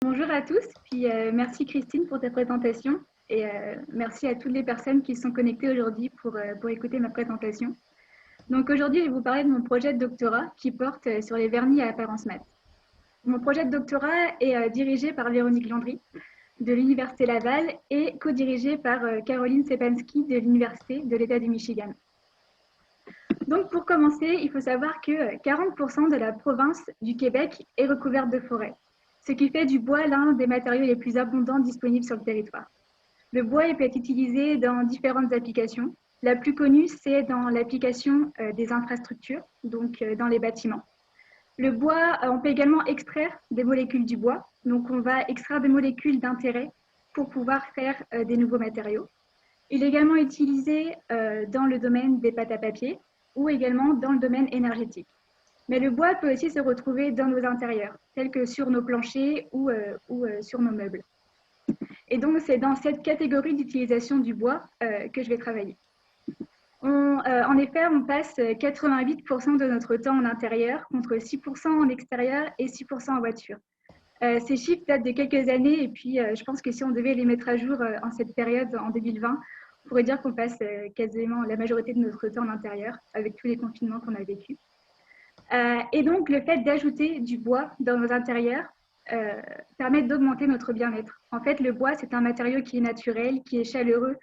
Bonjour à tous, puis merci Christine pour ta présentation et merci à toutes les personnes qui sont connectées aujourd'hui pour écouter ma présentation. Donc aujourd'hui, je vais vous parler de mon projet de doctorat qui porte sur les vernis à apparence mat. Mon projet de doctorat est dirigé par Véronique Landry de l'Université Laval et co-dirigé par Caroline Sepansky de l'Université de l'État du Michigan. Donc pour commencer, il faut savoir que 40% de la province du Québec est recouverte de forêts, ce qui fait du bois l'un des matériaux les plus abondants disponibles sur le territoire. Le bois peut être utilisé dans différentes applications. La plus connue, c'est dans l'application des infrastructures, donc dans les bâtiments. Le bois, on peut également extraire des molécules du bois. Donc on va extraire des molécules d'intérêt pour pouvoir faire des nouveaux matériaux. Il est également utilisé dans le domaine des pâtes à papier ou également dans le domaine énergétique. Mais le bois peut aussi se retrouver dans nos intérieurs, tels que sur nos planchers ou sur nos meubles. Et donc, c'est dans cette catégorie d'utilisation du bois que je vais travailler. En effet, on passe 88% de notre temps en intérieur, contre 6% en extérieur et 6% en voiture. Ces chiffres datent de quelques années et puis je pense que si on devait les mettre à jour en cette période, en 2020, on pourrait dire qu'on passe quasiment la majorité de notre temps en intérieur avec tous les confinements qu'on a vécu. Et donc, le fait d'ajouter du bois dans nos intérieurs permet d'augmenter notre bien-être. En fait, le bois, c'est un matériau qui est naturel, qui est chaleureux,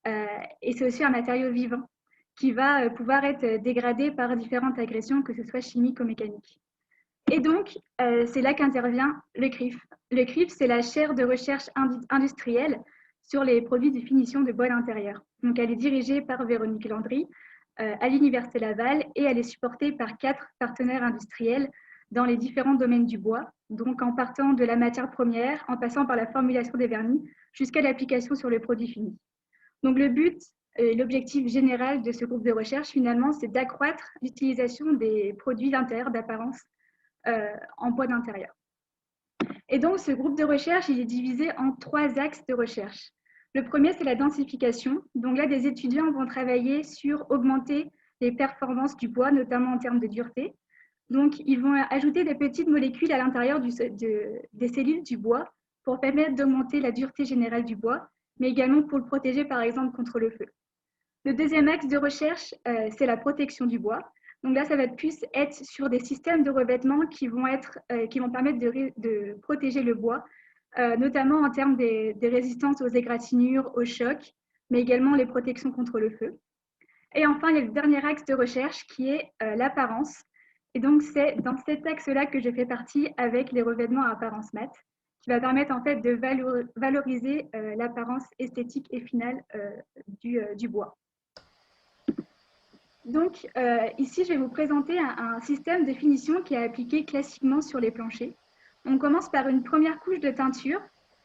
et c'est aussi un matériau vivant qui va pouvoir être dégradé par différentes agressions, que ce soit chimiques ou mécaniques. Et donc, c'est là qu'intervient le CRIF. Le CRIF, c'est la chaire de recherche industrielle sur les produits de finition de bois d'intérieur. Donc, elle est dirigée par Véronique Landry à l'Université Laval et elle est supportée par 4 partenaires industriels dans les différents domaines du bois, donc en partant de la matière première, en passant par la formulation des vernis, jusqu'à l'application sur le produit fini. Donc le but et l'objectif général de ce groupe de recherche, finalement, c'est d'accroître l'utilisation des produits d'intérieur d'apparence en bois d'intérieur. Et donc, ce groupe de recherche, il est divisé en 3 axes de recherche. Le premier, c'est la densification. Donc là, des étudiants vont travailler sur augmenter les performances du bois, notamment en termes de dureté. Donc, ils vont ajouter des petites molécules à l'intérieur des cellules du bois pour permettre d'augmenter la dureté générale du bois, mais également pour le protéger, par exemple, contre le feu. Le deuxième axe de recherche, c'est la protection du bois. Donc là, ça va plus être sur des systèmes de revêtement qui vont permettre de protéger le bois, notamment en termes des résistances aux égratignures, aux chocs, mais également les protections contre le feu. Et enfin, il y a le dernier axe de recherche qui est l'apparence. Et donc, c'est dans cet axe-là que je fais partie avec les revêtements à apparence mat, qui va permettre en fait de valoriser l'apparence esthétique et finale du bois. Donc, ici, je vais vous présenter un système de finition qui est appliqué classiquement sur les planchers. On commence par une première couche de teinture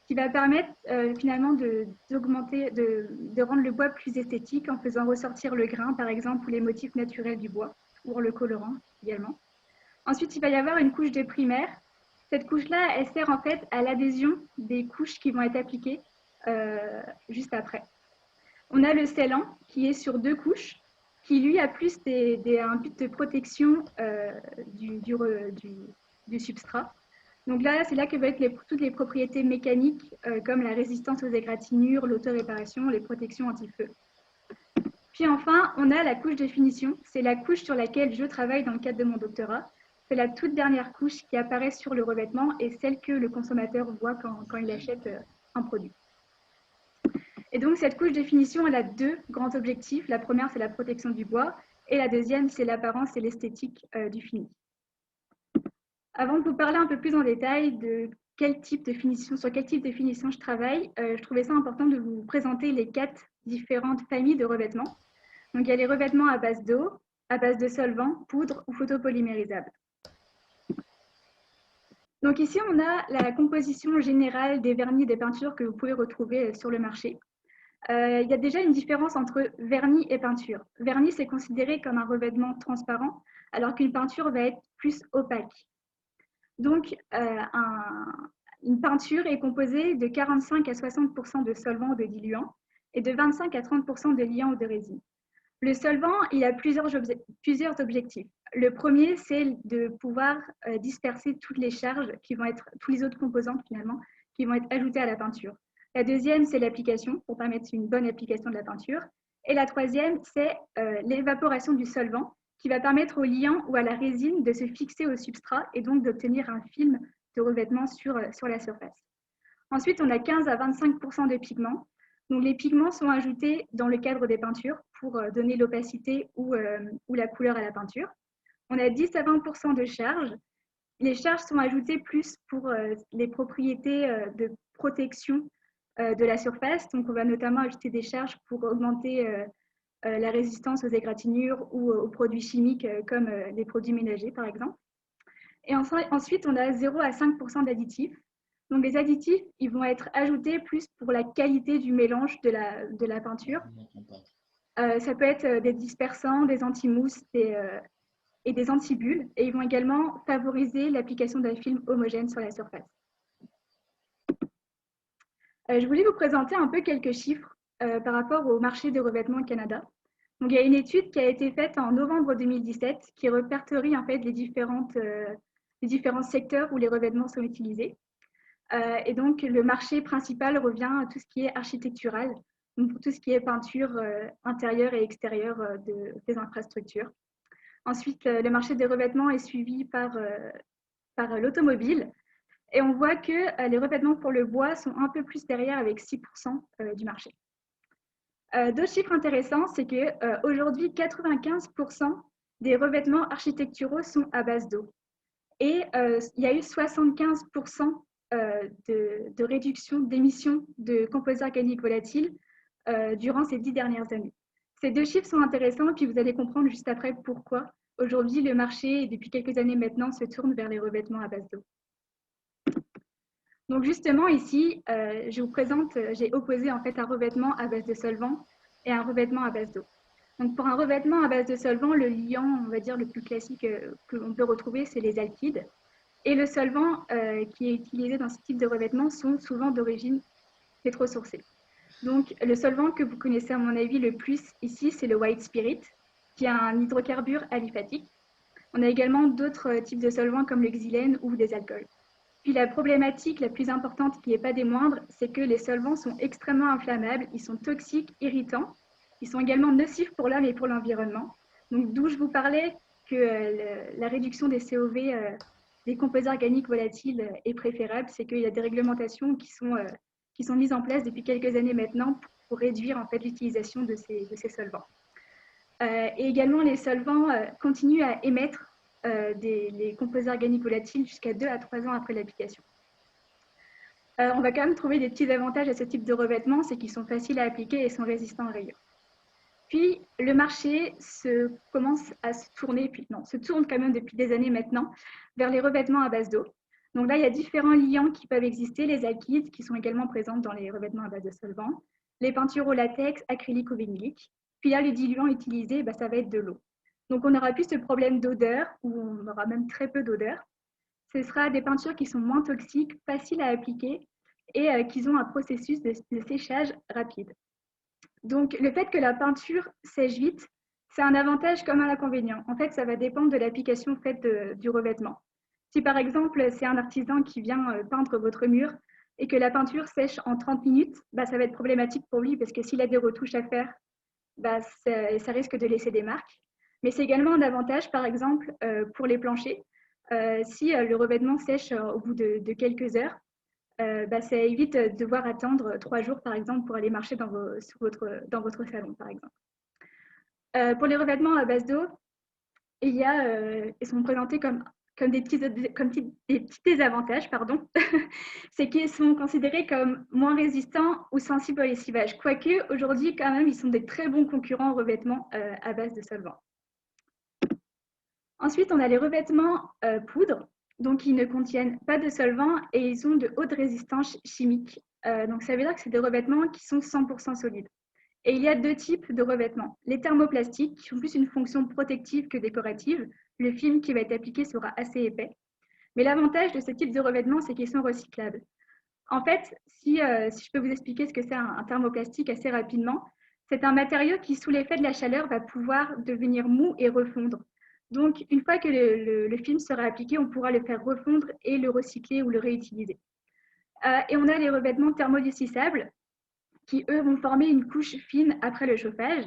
qui va permettre finalement de rendre le bois plus esthétique en faisant ressortir le grain, par exemple, ou les motifs naturels du bois, ou le colorant également. Ensuite, il va y avoir une couche de primaire. Cette couche-là, elle sert en fait à l'adhésion des couches qui vont être appliquées juste après. On a le scellant qui est sur 2 couches, qui lui a plus un but de protection du substrat. Donc là, c'est là que vont être toutes les propriétés mécaniques comme la résistance aux égratignures, l'auto-réparation, les protections anti-feu. Puis enfin, on a la couche de finition. C'est la couche sur laquelle je travaille dans le cadre de mon doctorat. C'est la toute dernière couche qui apparaît sur le revêtement et celle que le consommateur voit quand il achète un produit. Et donc, cette couche de finition, elle a 2 grands objectifs. La première, c'est la protection du bois. Et la deuxième, c'est l'apparence et l'esthétique du fini. Avant de vous parler un peu plus en détail de sur quel type de finition je travaille, je trouvais ça important de vous présenter les 4 différentes familles de revêtements. Donc, il y a les revêtements à base d'eau, à base de solvant, poudre ou photopolymérisables. Donc ici, on a la composition générale des vernis et des peintures que vous pouvez retrouver sur le marché. Il y a déjà une différence entre vernis et peinture. Vernis, c'est considéré comme un revêtement transparent, alors qu'une peinture va être plus opaque. Donc, une peinture est composée de 45 à 60% de solvant ou de diluant et de 25 à 30% de liant ou de résine. Le solvant, il a plusieurs objectifs. Le premier, c'est de pouvoir disperser toutes les charges qui vont être, tous les autres composantes finalement, qui vont être ajoutées à la peinture. La deuxième, c'est l'application, pour permettre une bonne application de la peinture. Et la troisième, c'est l'évaporation du solvant, qui va permettre au liant ou à la résine de se fixer au substrat et donc d'obtenir un film de revêtement sur la surface. Ensuite, on a 15 à 25% de pigments. Donc, les pigments sont ajoutés dans le cadre des peintures pour donner l'opacité ou la couleur à la peinture. On a 10 à 20% de charges. Les charges sont ajoutées plus pour les propriétés de protection de la surface. Donc, on va notamment ajouter des charges pour augmenter la résistance aux égratignures ou aux produits chimiques comme les produits ménagers, par exemple. Et ensuite, on a 0 à 5% d'additifs. Donc, les additifs, ils vont être ajoutés plus pour la qualité du mélange de la peinture. Ça peut être des dispersants, des anti-mousses et des anti-bulles. Et ils vont également favoriser l'application d'un film homogène sur la surface. Je voulais vous présenter un peu quelques chiffres par rapport au marché des revêtements au Canada. Donc, il y a une étude qui a été faite en novembre 2017 qui répertorie en fait les différents secteurs où les revêtements sont utilisés. Et donc, le marché principal revient à tout ce qui est architectural, donc pour tout ce qui est peinture intérieure et extérieure des infrastructures. Ensuite, le marché des revêtements est suivi par l'automobile. Et on voit que les revêtements pour le bois sont un peu plus derrière avec 6% du marché. D'autres chiffres intéressants, c'est qu'aujourd'hui, 95% des revêtements architecturaux sont à base d'eau. Et il y a eu 75% de réduction d'émissions de composés organiques volatiles durant ces 10 dernières années. Ces deux chiffres sont intéressants, puis vous allez comprendre juste après pourquoi aujourd'hui le marché, et depuis quelques années maintenant, se tourne vers les revêtements à base d'eau. Donc justement ici, je vous présente, j'ai opposé en fait un revêtement à base de solvant et un revêtement à base d'eau. Donc pour un revêtement à base de solvant, le liant, on va dire le plus classique que l'on peut retrouver, c'est les alkydes. Et le solvant qui est utilisé dans ce type de revêtement sont souvent d'origine pétrosourcée. Donc le solvant que vous connaissez à mon avis le plus ici, c'est le white spirit, qui est un hydrocarbure aliphatique. On a également d'autres types de solvants comme le xylène ou des alcools. Puis la problématique la plus importante, qui n'est pas des moindres, c'est que les solvants sont extrêmement inflammables, ils sont toxiques, irritants, ils sont également nocifs pour l'homme et pour l'environnement. Donc d'où je vous parlais que la réduction des COV, des composés organiques volatiles est préférable, c'est qu'il y a des réglementations qui sont mises en place depuis quelques années maintenant pour réduire en fait l'utilisation de ces solvants. Et également, les solvants continuent à émettre les composés organiques volatiles jusqu'à 2 à 3 ans après l'application. On va quand même trouver des petits avantages à ce type de revêtement, c'est qu'ils sont faciles à appliquer et sont résistants aux rayures. Puis le marché commence à se tourner, se tourne quand même depuis des années maintenant, vers les revêtements à base d'eau. Donc là, il y a différents liants qui peuvent exister, les alkydes qui sont également présents dans les revêtements à base de solvants, les peintures au latex, acrylique ou vinylique. Puis là, le diluant utilisé, ça va être de l'eau. Donc on n'aura plus ce problème d'odeur, ou on aura même très peu d'odeur. Ce sera des peintures qui sont moins toxiques, faciles à appliquer et qui ont un processus de séchage rapide. Donc le fait que la peinture sèche vite, c'est un avantage comme un inconvénient. En fait, ça va dépendre de l'application faite du revêtement. Si par exemple, c'est un artisan qui vient peindre votre mur et que la peinture sèche en 30 minutes, ça va être problématique pour lui parce que s'il a des retouches à faire, ça risque de laisser des marques. Mais c'est également un avantage, par exemple, pour les planchers. Si le revêtement sèche au bout de quelques heures, ça évite de devoir attendre 3 jours, par exemple, pour aller marcher dans votre salon, par exemple. Pour les revêtements à base d'eau, ils sont présentés comme des petits désavantages, pardon. C'est qu'ils sont considérés comme moins résistants ou sensibles au lessivage. Quoique, aujourd'hui, quand même, ils sont des très bons concurrents aux revêtements à base de solvants. Ensuite, on a les revêtements poudre. Donc, ils ne contiennent pas de solvant et ils ont de haute résistance chimique. Donc, ça veut dire que c'est des revêtements qui sont 100% solides. Et il y a deux types de revêtements. Les thermoplastiques, qui ont plus une fonction protective que décorative. Le film qui va être appliqué sera assez épais. Mais l'avantage de ce type de revêtements, c'est qu'ils sont recyclables. En fait, si je peux vous expliquer ce que c'est un thermoplastique assez rapidement, C'est un matériau qui, sous l'effet de la chaleur, va pouvoir devenir mou et refondre. Donc, une fois que le film sera appliqué, on pourra le faire refondre et le recycler ou le réutiliser. Et on a les revêtements thermodécissables qui, eux, vont former une couche fine après le chauffage.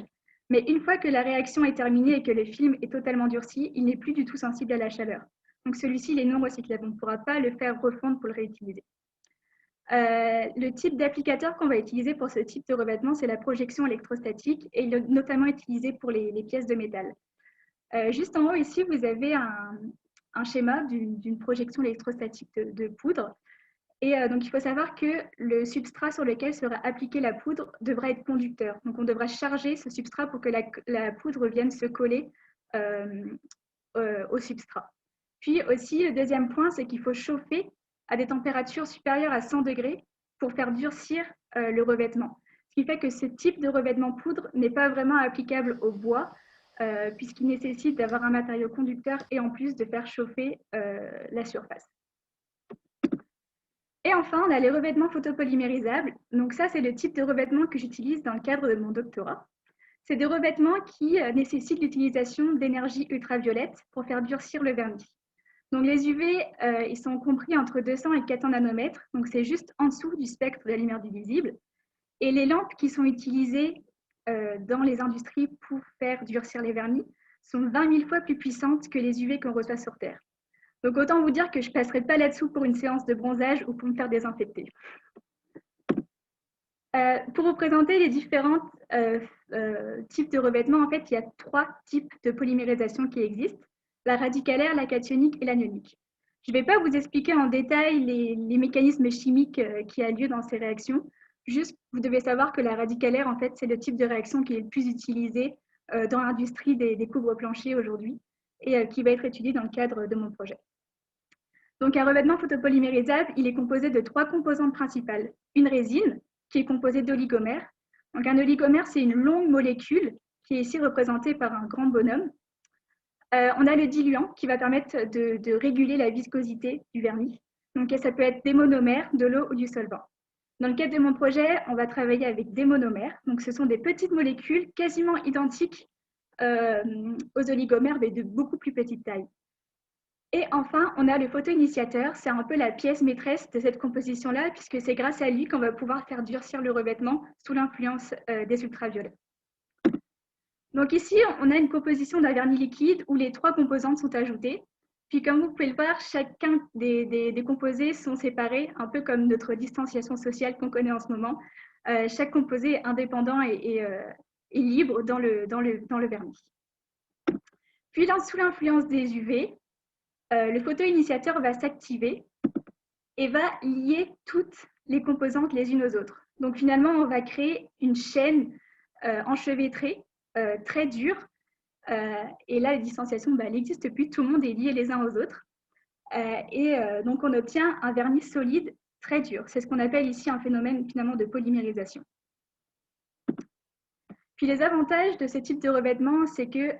Mais une fois que la réaction est terminée et que le film est totalement durci, il n'est plus du tout sensible à la chaleur. Donc celui-ci, il est non recyclable. On ne pourra pas le faire refondre pour le réutiliser. Le type d'applicateur qu'on va utiliser pour ce type de revêtement, c'est la projection électrostatique et il est notamment utilisé pour les pièces de métal. Juste en haut ici, vous avez un schéma d'une projection électrostatique de poudre. Et donc, il faut savoir que le substrat sur lequel sera appliquée la poudre devra être conducteur. Donc, on devra charger ce substrat pour que la poudre vienne se coller au substrat. Puis aussi, le deuxième point, c'est qu'il faut chauffer à des températures supérieures à 100 degrés pour faire durcir le revêtement. Ce qui fait que ce type de revêtement poudre n'est pas vraiment applicable au bois, puisqu'il nécessite d'avoir un matériau conducteur et en plus de faire chauffer la surface. Et enfin, on a les revêtements photopolymérisables. Donc ça, c'est le type de revêtement que j'utilise dans le cadre de mon doctorat. C'est des revêtements qui nécessitent l'utilisation d'énergie ultraviolette pour faire durcir le vernis. Donc les UV, ils sont compris entre 200 et 400 nanomètres, donc c'est juste en dessous du spectre de la lumière du visible. Et les lampes qui sont utilisées dans les industries pour faire durcir les vernis sont 20 000 fois plus puissantes que les UV qu'on reçoit sur Terre. Donc autant vous dire que je ne passerai pas là-dessous pour une séance de bronzage ou pour me faire désinfecter. Pour vous présenter les différents types de revêtements, en fait, il y a 3 types de polymérisation qui existent, la radicalaire, la cationique et l'anionique. Je ne vais pas vous expliquer en détail les mécanismes chimiques qui ont lieu dans ces réactions. Juste, vous devez savoir que la radicalaire, en fait, c'est le type de réaction qui est le plus utilisé dans l'industrie des couvre-planchers aujourd'hui et qui va être étudié dans le cadre de mon projet. Donc, un revêtement photopolymérisable, il est composé de 3 composantes principales. Une résine, qui est composée d'oligomères. Donc, un oligomère, c'est une longue molécule qui est ici représentée par un grand bonhomme. On a le diluant qui va permettre de réguler la viscosité du vernis. Donc, ça peut être des monomères, de l'eau ou du solvant. Dans le cadre de mon projet, on va travailler avec des monomères. Donc, ce sont des petites molécules quasiment identiques aux oligomères, mais de beaucoup plus petite taille. Et enfin, on a le photoinitiateur. C'est un peu la pièce maîtresse de cette composition-là, puisque c'est grâce à lui qu'on va pouvoir faire durcir le revêtement sous l'influence des ultraviolets. Donc ici, on a une composition d'un vernis liquide où les 3 composantes sont ajoutées. Puis comme vous pouvez le voir, chacun des composés sont séparés, un peu comme notre distanciation sociale qu'on connaît en ce moment. Chaque composé est indépendant et libre dans le vernis. Puis sous l'influence des UV, le photoinitiateur va s'activer et va lier toutes les composantes les unes aux autres. Donc finalement, on va créer une chaîne enchevêtrée, très dure. Et là, la distanciation, elle n'existe plus, tout le monde est lié les uns aux autres. Donc on obtient un vernis solide très dur. C'est ce qu'on appelle ici un phénomène finalement de polymérisation. Puis les avantages de ce type de revêtement, c'est que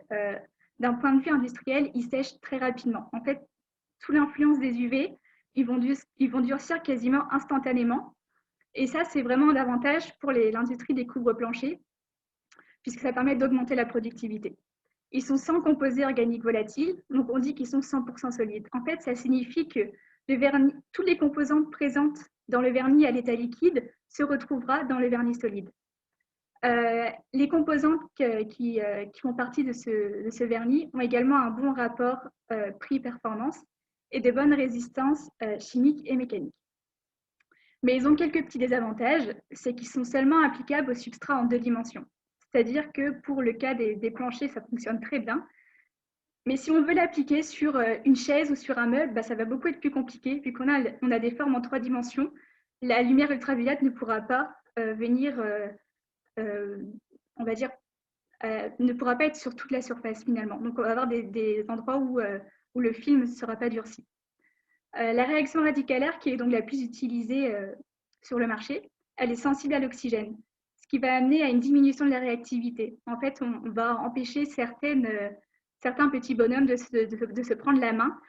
d'un point de vue industriel, il sèche très rapidement. En fait, sous l'influence des UV, ils vont durcir quasiment instantanément. Et ça, c'est vraiment un avantage pour l'industrie des couvre-planchers, puisque ça permet d'augmenter la productivité. Ils sont sans composés organiques volatiles, donc on dit qu'ils sont 100% solides. En fait, ça signifie que toutes les composantes présentes dans le vernis à l'état liquide se retrouvera dans le vernis solide. Les composantes qui font partie de ce vernis ont également un bon rapport prix-performance et de bonnes résistances chimiques et mécaniques. Mais ils ont quelques petits désavantages, c'est qu'ils sont seulement applicables aux substrats en 2 dimensions. C'est-à-dire que pour le cas des planchers, ça fonctionne très bien. Mais si on veut l'appliquer sur une chaise ou sur un meuble, ça va beaucoup être plus compliqué, vu qu'on a des formes en 3 dimensions. La lumière ultraviolette ne pourra pas venir on va dire, ne pourra pas être sur toute la surface finalement. Donc, on va avoir des endroits où le film ne sera pas durci. La réaction radicalaire, qui est donc la plus utilisée sur le marché, elle est sensible à l'oxygène, ce qui va amener à une diminution de la réactivité. En fait, on va empêcher certains petits bonhommes de se prendre la main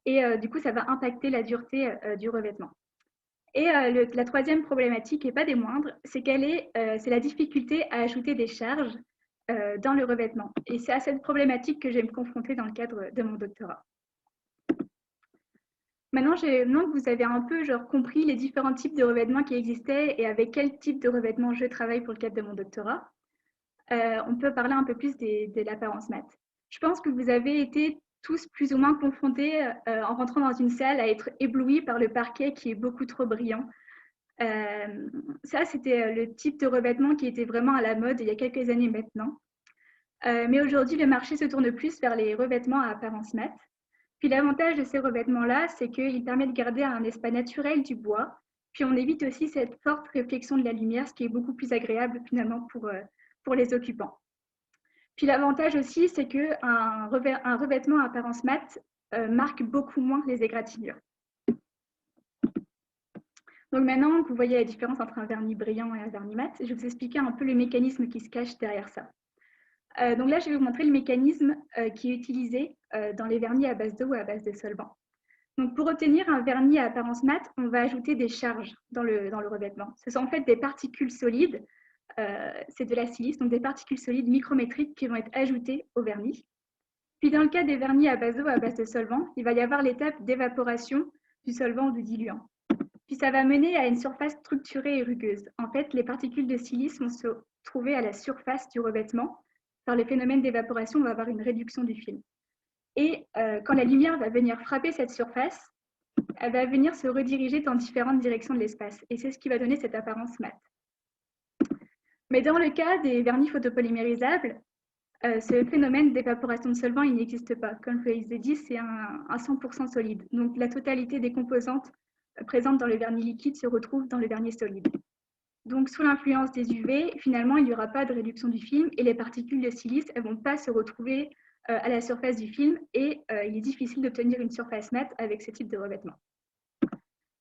et du coup, ça va impacter la dureté du revêtement. Et la troisième problématique, et pas des moindres, c'est c'est la difficulté à ajouter des charges dans le revêtement. Et c'est à cette problématique que je vais me confronter dans le cadre de mon doctorat. Maintenant que vous avez un peu compris les différents types de revêtements qui existaient et avec quel type de revêtement je travaille pour le cadre de mon doctorat, on peut parler un peu plus de l'apparence mat. Je pense que vous avez été tous plus ou moins confrontés en rentrant dans une salle à être éblouis par le parquet qui est beaucoup trop brillant. Ça, c'était le type de revêtement qui était vraiment à la mode il y a quelques années maintenant. Mais aujourd'hui, le marché se tourne plus vers les revêtements à apparence mat. Puis l'avantage de ces revêtements-là, c'est qu'ils permettent de garder un espace naturel du bois. Puis on évite aussi cette forte réflexion de la lumière, ce qui est beaucoup plus agréable finalement pour les occupants. Puis l'avantage aussi, c'est qu'un revêtement à apparence mat marque beaucoup moins les égratignures. Donc maintenant que vous voyez la différence entre un vernis brillant et un vernis mat, je vais vous expliquer un peu le mécanisme qui se cache derrière ça. Donc là, je vais vous montrer le mécanisme qui est utilisé dans les vernis à base d'eau ou à base de solvant. Donc pour obtenir un vernis à apparence mat, on va ajouter des charges dans le revêtement. Ce sont en fait des particules solides, c'est de la silice, donc des particules solides micrométriques qui vont être ajoutées au vernis. Puis dans le cas des vernis à base d'eau ou à base de solvant, il va y avoir l'étape d'évaporation du solvant ou du diluant. Puis ça va mener à une surface structurée et rugueuse. En fait, les particules de silice vont se trouver à la surface du revêtement. Par le phénomène d'évaporation, on va avoir une réduction du film. Et quand la lumière va venir frapper cette surface, elle va venir se rediriger dans différentes directions de l'espace. Et c'est ce qui va donner cette apparence mat. Mais dans le cas des vernis photopolymérisables, ce phénomène d'évaporation de solvant, il n'existe pas. Comme je vous ai dit, c'est un 100% solide. Donc la totalité des composantes présentes dans le vernis liquide se retrouvent dans le vernis solide. Donc sous l'influence des UV, finalement, il n'y aura pas de réduction du film et les particules de silice, elles ne vont pas se retrouver à la surface du film et il est difficile d'obtenir une surface mat avec ce type de revêtement.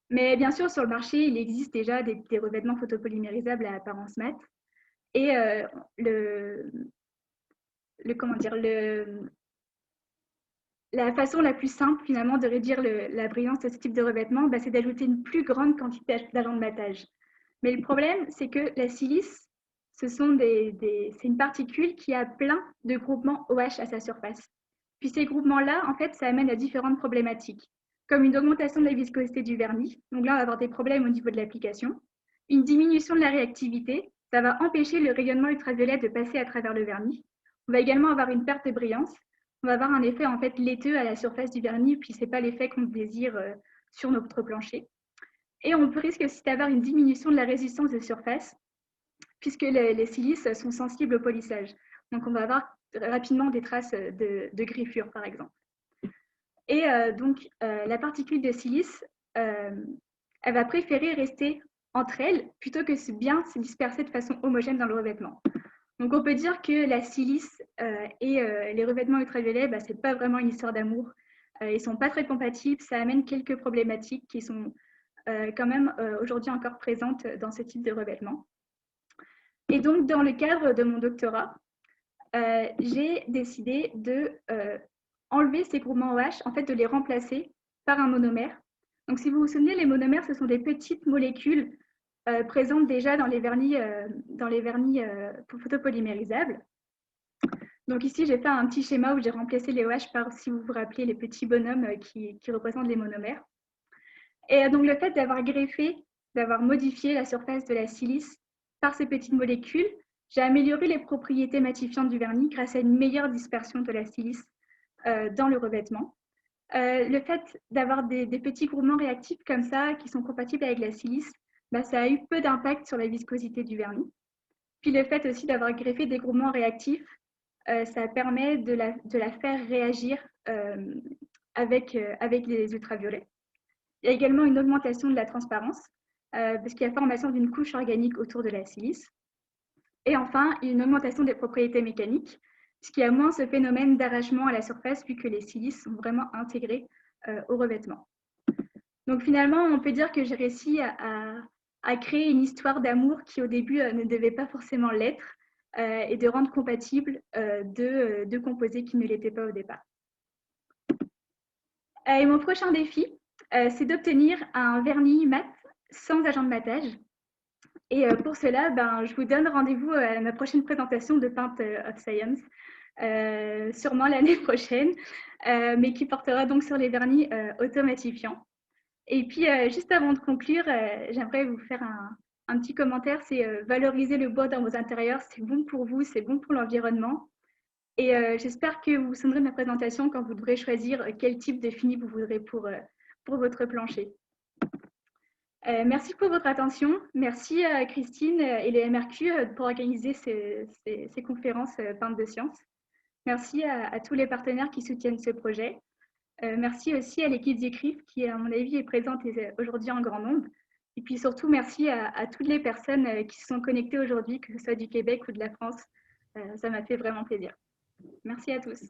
Mais bien sûr, sur le marché, il existe déjà des revêtements photopolymérisables à apparence mat et la façon la plus simple finalement de réduire la brillance de ce type de revêtement, c'est d'ajouter une plus grande quantité d'agents de mattage. Mais le problème, c'est que la silice, c'est une particule qui a plein de groupements OH à sa surface. Puis ces groupements-là, en fait, ça amène à différentes problématiques, comme une augmentation de la viscosité du vernis. Donc là, on va avoir des problèmes au niveau de l'application. Une diminution de la réactivité, ça va empêcher le rayonnement ultraviolet de passer à travers le vernis. On va également avoir une perte de brillance. On va avoir un effet en fait laiteux à la surface du vernis, puis ce n'est pas l'effet qu'on désire sur notre plancher. Et on risque aussi d'avoir une diminution de la résistance de surface, puisque les silices sont sensibles au polissage. Donc on va avoir rapidement des traces de griffures, par exemple. Et donc la particule de silice, elle va préférer rester entre elles plutôt que bien se disperser de façon homogène dans le revêtement. Donc on peut dire que la silice et les revêtements ultraviolets, ce n'est pas vraiment une histoire d'amour. Ils ne sont pas très compatibles, ça amène quelques problématiques qui sont quand même aujourd'hui encore présentes dans ce type de revêtement. Et donc dans le cadre de mon doctorat, j'ai décidé de enlever ces groupements OH, en fait de les remplacer par un monomère. Donc si vous vous souvenez, les monomères, ce sont des petites molécules présentes déjà dans les vernis photopolymérisables. Donc ici, j'ai fait un petit schéma où j'ai remplacé les OH par, si vous vous rappelez, les petits bonhommes qui représentent les monomères. Et donc le fait d'avoir greffé, d'avoir modifié la surface de la silice par ces petites molécules, j'ai amélioré les propriétés matifiantes du vernis grâce à une meilleure dispersion de la silice dans le revêtement. Le fait d'avoir des petits groupements réactifs comme ça, qui sont compatibles avec la silice, ça a eu peu d'impact sur la viscosité du vernis. Puis le fait aussi d'avoir greffé des groupements réactifs, ça permet de la faire réagir avec les ultraviolets. Il y a également une augmentation de la transparence, parce qu'il y a formation d'une couche organique autour de la silice. Et enfin, une augmentation des propriétés mécaniques, puisqu'il y a moins ce phénomène d'arrachement à la surface, vu que les silices sont vraiment intégrées au revêtement. Donc finalement, on peut dire que j'ai réussi à créer une histoire d'amour qui au début ne devait pas forcément l'être, et de rendre compatible deux composés qui ne l'étaient pas au départ. Et mon prochain défi, c'est d'obtenir un vernis mat sans agent de matage. Et pour cela, je vous donne rendez-vous à ma prochaine présentation de Paint of Science, sûrement l'année prochaine, mais qui portera donc sur les vernis automatifiants. Et puis, juste avant de conclure, j'aimerais vous faire un petit commentaire, c'est valoriser le bois dans vos intérieurs, c'est bon pour vous, c'est bon pour l'environnement. Et j'espère que vous vous souviendrez de ma présentation quand vous devrez choisir quel type de fini vous voudrez pour votre plancher. Merci pour votre attention. Merci à Christine et les MRQ pour organiser ces conférences peintes de sciences. Merci à tous les partenaires qui soutiennent ce projet. Merci aussi à l'équipe d'Écrive qui, à mon avis, est présente aujourd'hui en grand nombre. Et puis surtout, merci à toutes les personnes qui se sont connectées aujourd'hui, que ce soit du Québec ou de la France. Ça m'a fait vraiment plaisir. Merci à tous.